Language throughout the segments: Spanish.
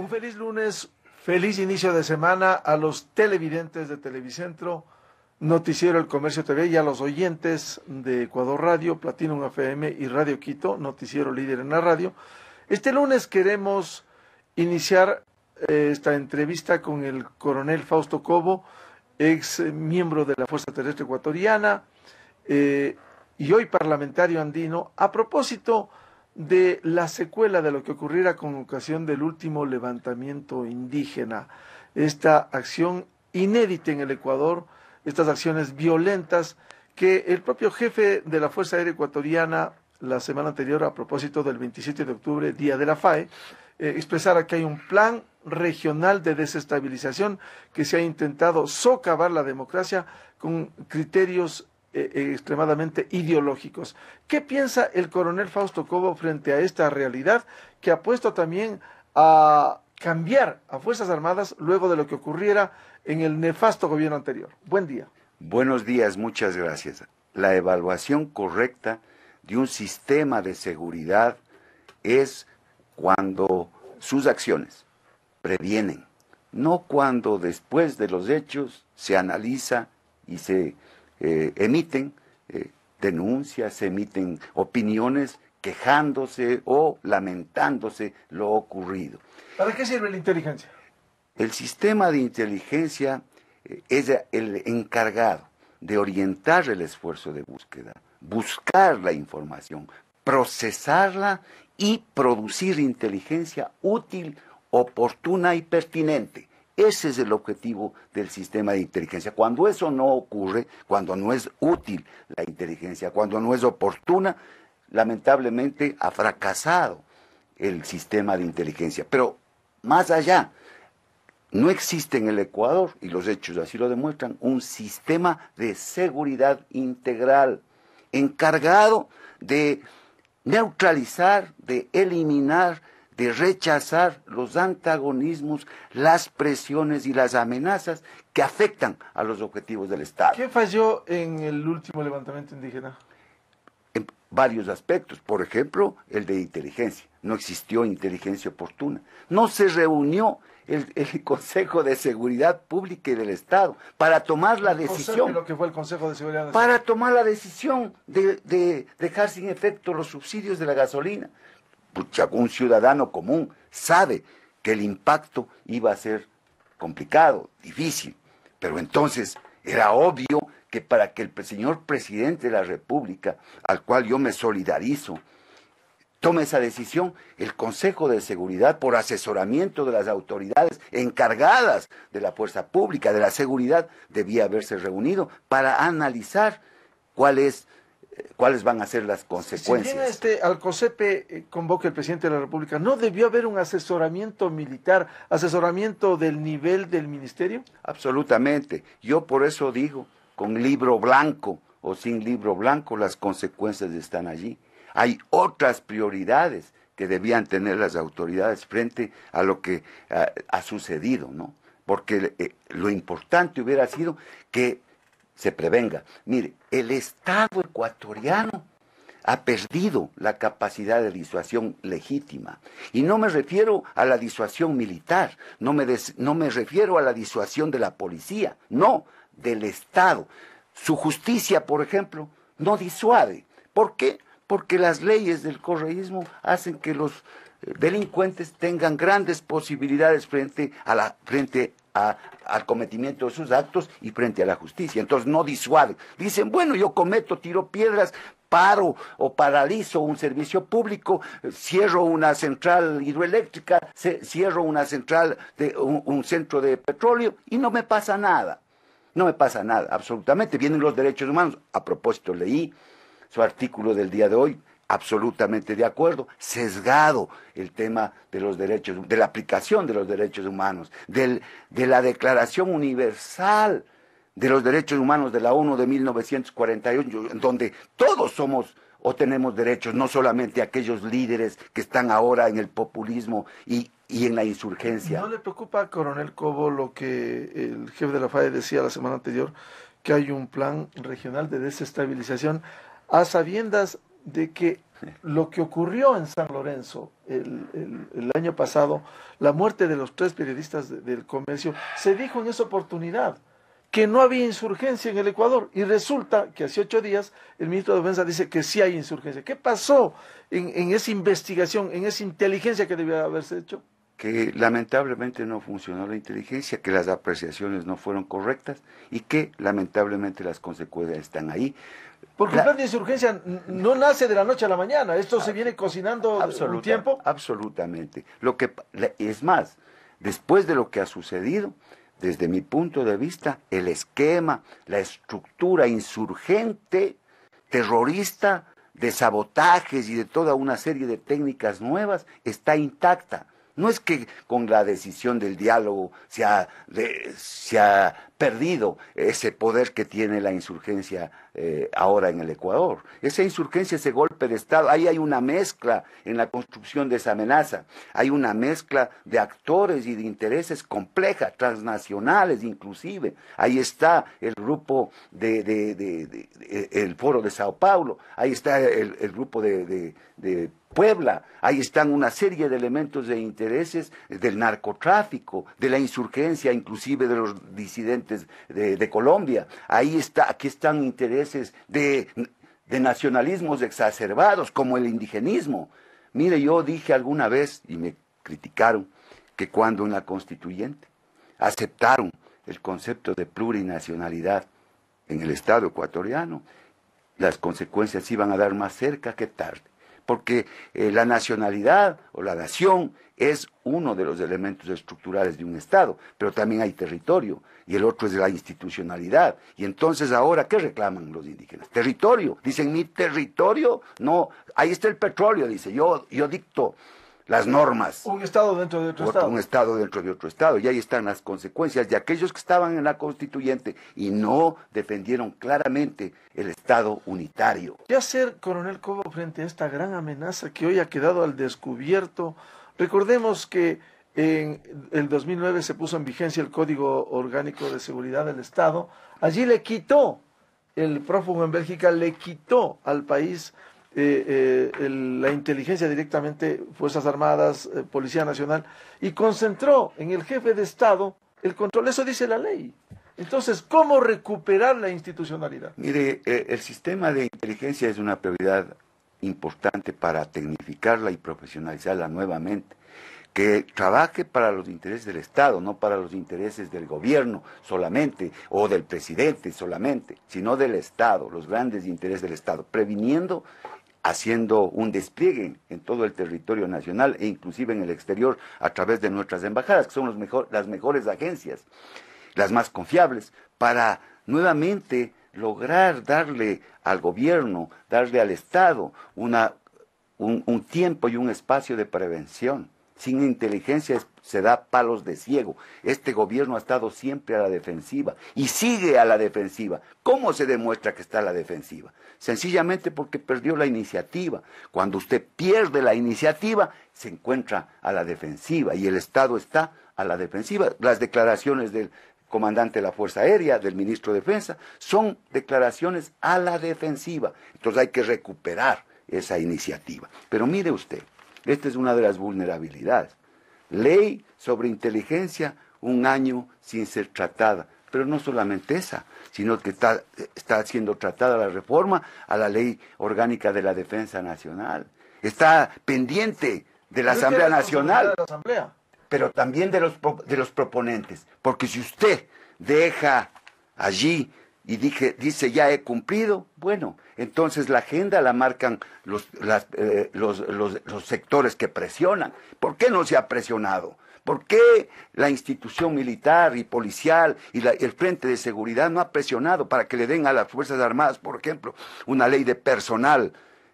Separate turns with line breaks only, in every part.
Un feliz lunes, feliz inicio de semana a los televidentes de Televicentro, Noticiero El Comercio TV y a los oyentes de Ecuador Radio, Platinum FM y Radio Quito, noticiero líder en la radio. Este lunes queremos iniciar esta entrevista con el coronel Fausto Cobo, ex miembro de la Fuerza Terrestre Ecuatoriana y hoy parlamentario andino, a propósito de la secuela de lo que ocurriera con ocasión del último levantamiento indígena, esta acción inédita en el Ecuador, estas acciones violentas que el propio jefe de la Fuerza Aérea Ecuatoriana la semana anterior, a propósito del 27 de octubre, Día de la FAE, expresara que hay un plan regional de desestabilización que se ha intentado socavar la democracia con criterios extremadamente ideológicos. ¿Qué piensa el coronel Fausto Cobo frente a esta realidad que ha puesto también a cambiar a Fuerzas Armadas luego de lo que ocurriera en el nefasto gobierno anterior? Buen día.
Buenos días, muchas gracias. La evaluación correcta de un sistema de seguridad es cuando sus acciones previenen, no cuando después de los hechos se analiza y se emiten denuncias, se emiten opiniones quejándose o lamentándose lo ocurrido.
¿Para qué sirve la inteligencia?
El sistema de inteligencia es el encargado de orientar el esfuerzo de búsqueda, buscar la información, procesarla y producir inteligencia útil, oportuna y pertinente. Ese es el objetivo del sistema de inteligencia. Cuando eso no ocurre, cuando no es útil la inteligencia, cuando no es oportuna, lamentablemente ha fracasado el sistema de inteligencia. Pero más allá, no existe en el Ecuador, y los hechos así lo demuestran, un sistema de seguridad integral encargado de neutralizar, de eliminar, de rechazar los antagonismos, las presiones y las amenazas que afectan a los objetivos del Estado.
¿Qué falló en el último levantamiento indígena?
En varios aspectos, por ejemplo, el de inteligencia. No existió inteligencia oportuna. No se reunió el Consejo de Seguridad Pública y del Estado para tomar la decisión.
Lo que fue el Consejo de Seguridad Nacional.
Para tomar la decisión de dejar sin efecto los subsidios de la gasolina. Pucha, un ciudadano común sabe que el impacto iba a ser complicado, difícil, pero entonces era obvio que para que el señor presidente de la República, al cual yo me solidarizo, tome esa decisión, el Consejo de Seguridad, por asesoramiento de las autoridades encargadas de la fuerza pública, de la seguridad, debía haberse reunido para analizar cuáles van a ser las consecuencias.
Si bien al COSEPE convoca el presidente de la República, ¿no debió haber un asesoramiento militar, asesoramiento del nivel del ministerio?
Absolutamente. Yo por eso digo, con libro blanco o sin libro blanco, las consecuencias están allí. Hay otras prioridades que debían tener las autoridades frente a lo que ha sucedido, ¿no? Porque lo importante hubiera sido que se prevenga. Mire, el Estado ecuatoriano ha perdido la capacidad de disuasión legítima. Y no me refiero a la disuasión militar, no me refiero a la disuasión de la policía, no, del Estado. Su justicia, por ejemplo, no disuade. ¿Por qué? Porque las leyes del correísmo hacen que los delincuentes tengan grandes posibilidades frente al cometimiento de sus actos y frente a la justicia. Entonces no disuaden. Dicen, bueno, yo tiro piedras, paro o paralizo un servicio público, cierro una central hidroeléctrica, cierro una central un centro de petróleo y no me pasa nada. No me pasa nada, absolutamente. Vienen los derechos humanos. A propósito, leí su artículo del día de hoy, absolutamente de acuerdo, sesgado el tema de los derechos, de la aplicación de los derechos humanos, de la Declaración Universal de los Derechos Humanos de la ONU de 1948, donde todos somos o tenemos derechos, no solamente aquellos líderes que están ahora en el populismo y en la insurgencia.
¿No le preocupa, coronel Cobo, lo que el jefe de la FAE decía la semana anterior, que hay un plan regional de desestabilización a sabiendas de que lo que ocurrió en San Lorenzo el año pasado, la muerte de los 3 periodistas del comercio, se dijo en esa oportunidad que no había insurgencia en el Ecuador, y resulta que hace 8 días el ministro de Defensa dice que sí hay insurgencia. ¿Qué pasó en esa investigación, en esa inteligencia que debía haberse hecho?
Que lamentablemente no funcionó la inteligencia, que las apreciaciones no fueron correctas y que lamentablemente las consecuencias están ahí.
Porque el plan de insurgencia no nace de la noche a la mañana, esto se viene cocinando un tiempo.
Absolutamente. Es más, después de lo que ha sucedido, desde mi punto de vista, el esquema, la estructura insurgente, terrorista, de sabotajes y de toda una serie de técnicas nuevas está intacta. No es que con la decisión del diálogo se ha perdido ese poder que tiene la insurgencia ahora en el Ecuador. Esa insurgencia, ese golpe de Estado, ahí hay una mezcla en la construcción de esa amenaza. Hay una mezcla de actores y de intereses complejas, transnacionales inclusive. Ahí está el grupo el Foro de Sao Paulo, ahí está el grupo de Puebla, ahí están una serie de elementos de intereses del narcotráfico, de la insurgencia, inclusive de los disidentes de Colombia. Aquí están intereses de nacionalismos exacerbados, como el indigenismo. Mire, yo dije alguna vez, y me criticaron, que cuando en la Constituyente aceptaron el concepto de plurinacionalidad en el Estado ecuatoriano, las consecuencias iban a dar más cerca que tarde. Porque la nacionalidad o la nación es uno de los elementos estructurales de un Estado, pero también hay territorio, y el otro es la institucionalidad. Y entonces ahora, ¿qué reclaman los indígenas? Territorio. Dicen, mi territorio, no, ahí está el petróleo, dice, yo dicto las normas.
Un Estado dentro de otro Estado.
Un Estado dentro de otro Estado. Y ahí están las consecuencias de aquellos que estaban en la Constituyente y no defendieron claramente el Estado unitario.
¿Qué hacer, coronel Cobo, frente a esta gran amenaza que hoy ha quedado al descubierto? Recordemos que en el 2009 se puso en vigencia el Código Orgánico de Seguridad del Estado. Allí el prófugo en Bélgica le quitó al país la inteligencia directamente, Fuerzas Armadas, Policía Nacional, y concentró en el jefe de Estado el control. Eso dice la ley. Entonces, ¿cómo recuperar la institucionalidad?
Mire, el sistema de inteligencia es una prioridad importante para tecnificarla y profesionalizarla nuevamente. Que trabaje para los intereses del Estado, no para los intereses del gobierno solamente, o del presidente solamente, sino del Estado, los grandes intereses del Estado, previniendo, haciendo un despliegue en todo el territorio nacional e inclusive en el exterior a través de nuestras embajadas, que son las mejores agencias, las más confiables, para nuevamente lograr darle al gobierno, darle al Estado un tiempo y un espacio de prevención. Sin inteligencia se da palos de ciego. Este gobierno ha estado siempre a la defensiva y sigue a la defensiva. ¿Cómo se demuestra que está a la defensiva? Sencillamente porque perdió la iniciativa. Cuando usted pierde la iniciativa, se encuentra a la defensiva y el Estado está a la defensiva. Las declaraciones del comandante de la Fuerza Aérea, del ministro de Defensa, son declaraciones a la defensiva. Entonces hay que recuperar esa iniciativa. Pero mire usted, esta es una de las vulnerabilidades. Ley sobre inteligencia, 1 año sin ser tratada. Pero no solamente esa, sino que está siendo tratada la reforma a la Ley Orgánica de la Defensa Nacional. Está pendiente de la Asamblea Nacional, pero también de los proponentes. Porque si usted deja allí y dice ya he cumplido, bueno, entonces la agenda la marcan los sectores que presionan. ¿Por qué no se ha presionado? ¿Por qué la institución militar y policial y el Frente de Seguridad no ha presionado para que le den a las Fuerzas Armadas, por ejemplo, una ley de personal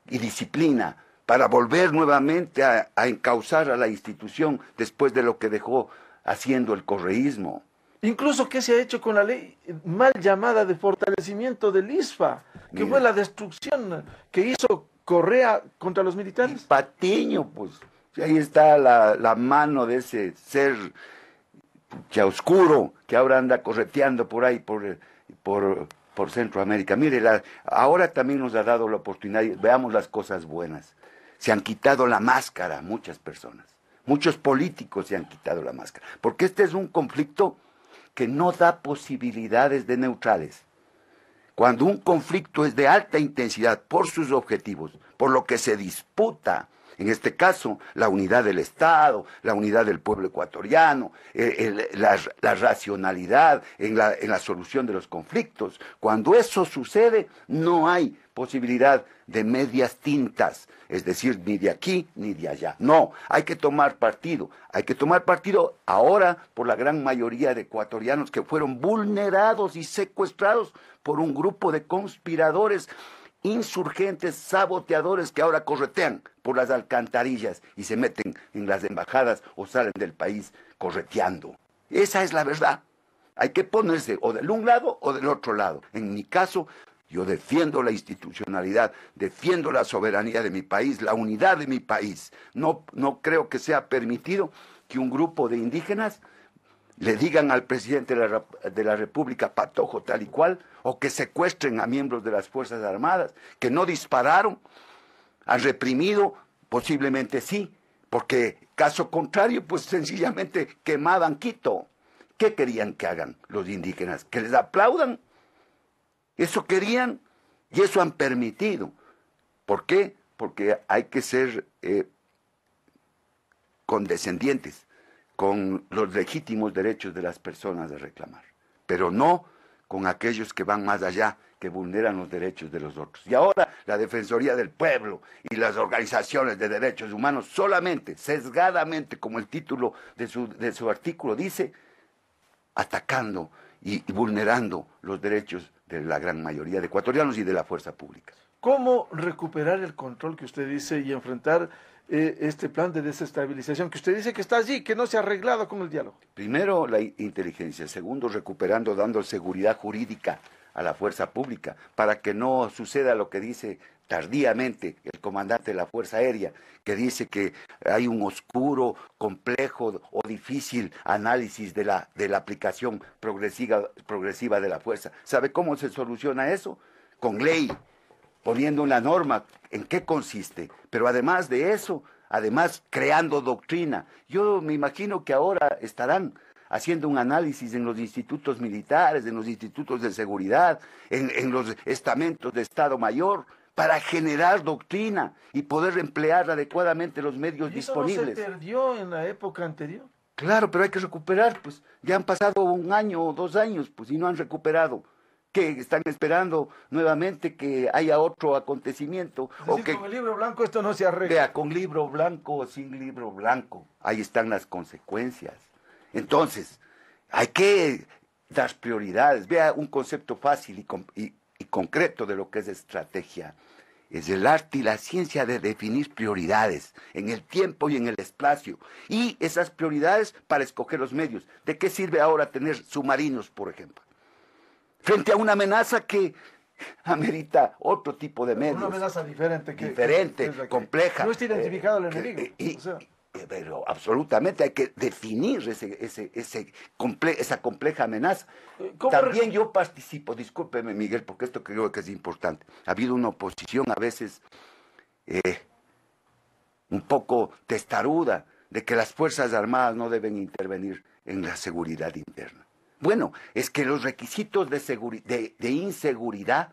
y disciplina para volver nuevamente a encauzar a la institución después de lo que dejó haciendo el correísmo?
Incluso, ¿qué se ha hecho con la ley mal llamada de fortalecimiento del ISFA? Que fue la destrucción que hizo Correa contra los militares.
Patiño, pues, ahí está la mano de ese ser ya oscuro que ahora anda correteando por ahí, por por Centroamérica. Mire, ahora también nos ha dado la oportunidad, veamos las cosas buenas. Se han quitado la máscara muchas personas, muchos políticos se han quitado la máscara, porque este es un conflicto que no da posibilidades de neutrales. Cuando un conflicto es de alta intensidad por sus objetivos, por lo que se disputa, en este caso, la unidad del Estado, la unidad del pueblo ecuatoriano, la racionalidad en la solución de los conflictos. Cuando eso sucede, no hay posibilidad de medias tintas, es decir, ni de aquí ni de allá. No, hay que tomar partido. Hay que tomar partido ahora por la gran mayoría de ecuatorianos que fueron vulnerados y secuestrados por un grupo de conspiradores insurgentes, saboteadores que ahora corretean por las alcantarillas y se meten en las embajadas o salen del país correteando. Esa es la verdad. Hay que ponerse o del un lado o del otro lado. En mi caso, yo defiendo la institucionalidad, defiendo la soberanía de mi país, la unidad de mi país. No creo que sea permitido que un grupo de indígenas le digan al presidente de la República patojo tal y cual, o que secuestren a miembros de las Fuerzas Armadas, que no dispararon, han reprimido, posiblemente sí, porque caso contrario, pues sencillamente quemaban Quito. ¿Qué querían que hagan los indígenas? ¿Que les aplaudan? Eso querían y eso han permitido. ¿Por qué? Porque hay que ser condescendientes con los legítimos derechos de las personas de reclamar, pero no con aquellos que van más allá, que vulneran los derechos de los otros. Y ahora la Defensoría del Pueblo y las organizaciones de derechos humanos solamente, sesgadamente, como el título de su artículo dice, atacando y vulnerando los derechos de la gran mayoría de ecuatorianos y de la fuerza pública.
¿Cómo recuperar el control que usted dice y enfrentar este plan de desestabilización que usted dice que está allí, que no se ha arreglado con el diálogo?
Primero, la inteligencia. Segundo, recuperando, dando seguridad jurídica a la fuerza pública, para que no suceda lo que dice tardíamente el comandante de la Fuerza Aérea, que dice que hay un oscuro, complejo o difícil análisis de la aplicación progresiva de la fuerza. ¿Sabe cómo se soluciona eso? Con ley, poniendo una norma en qué consiste, pero además de eso, además creando doctrina. Yo me imagino que ahora estarán haciendo un análisis en los institutos militares, en los institutos de seguridad, en los estamentos de Estado Mayor, para generar doctrina y poder emplear adecuadamente los medios disponibles.
¿Y eso no se perdió en la época anterior?
Claro, pero hay que recuperar, pues ya han pasado 1 año o 2 años, pues y no han recuperado. Que están esperando nuevamente que haya otro acontecimiento.
Es decir, con el libro blanco esto no se arregla.
Vea, con libro blanco o sin libro blanco, ahí están las consecuencias. Entonces, hay que dar prioridades. Vea, un concepto fácil y concreto de lo que es estrategia. Es el arte y la ciencia de definir prioridades en el tiempo y en el espacio. Y esas prioridades para escoger los medios. ¿De qué sirve ahora tener submarinos, por ejemplo? Frente a una amenaza que amerita otro tipo de medios.
Una amenaza diferente.
Compleja.
No está identificado el enemigo.
Pero absolutamente hay que definir esa compleja amenaza. También yo participo, discúlpeme Miguel, porque esto creo que es importante. Ha habido una oposición a veces un poco testaruda de que las Fuerzas Armadas no deben intervenir en la seguridad interna. Bueno, es que los requisitos de inseguridad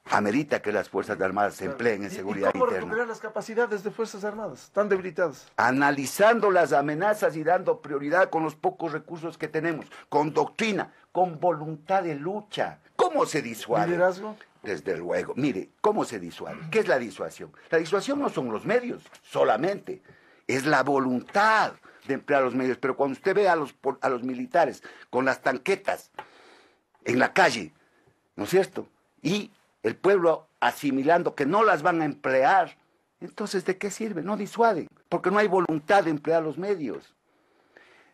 amerita que las Fuerzas Armadas se empleen en seguridad interna.
¿Y cómo recuperar las capacidades de Fuerzas Armadas tan debilitadas?
Analizando las amenazas y dando prioridad con los pocos recursos que tenemos, con doctrina, con voluntad de lucha. ¿Cómo se disuade?
¿Liderazgo?
Desde luego. Mire, ¿cómo se disuade? ¿Qué es la disuasión? La disuasión no son los medios solamente, es la voluntad de emplear los medios. Pero cuando usted ve a los militares con las tanquetas en la calle, ¿no es cierto? Y el pueblo asimilando que no las van a emplear, entonces ¿de qué sirve? No disuaden, porque no hay voluntad de emplear los medios.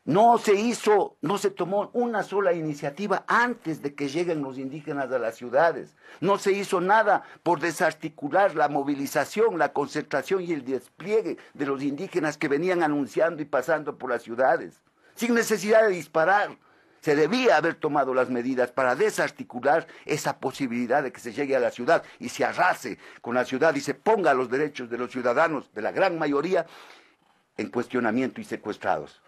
No se tomó una sola iniciativa antes de que lleguen los indígenas a las ciudades. No se hizo nada por desarticular la movilización, la concentración y el despliegue de los indígenas que venían anunciando y pasando por las ciudades, sin necesidad de disparar. Se debía haber tomado las medidas para desarticular esa posibilidad de que se llegue a la ciudad y se arrase con la ciudad y se ponga los derechos de los ciudadanos, de la gran mayoría, en cuestionamiento y secuestrados.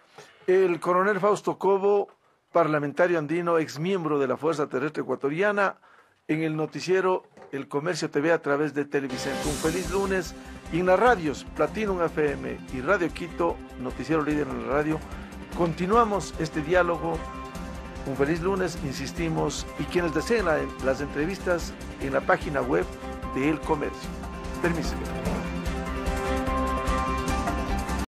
El coronel Fausto Cobo, parlamentario andino, exmiembro de la Fuerza Terrestre Ecuatoriana, en el noticiero El Comercio TV a través de Televicentro. Un feliz lunes. Y en las radios Platinum FM y Radio Quito, noticiero líder en la radio, continuamos este diálogo. Un feliz lunes, insistimos, y quienes deseen las entrevistas en la página web de El Comercio. Permiso.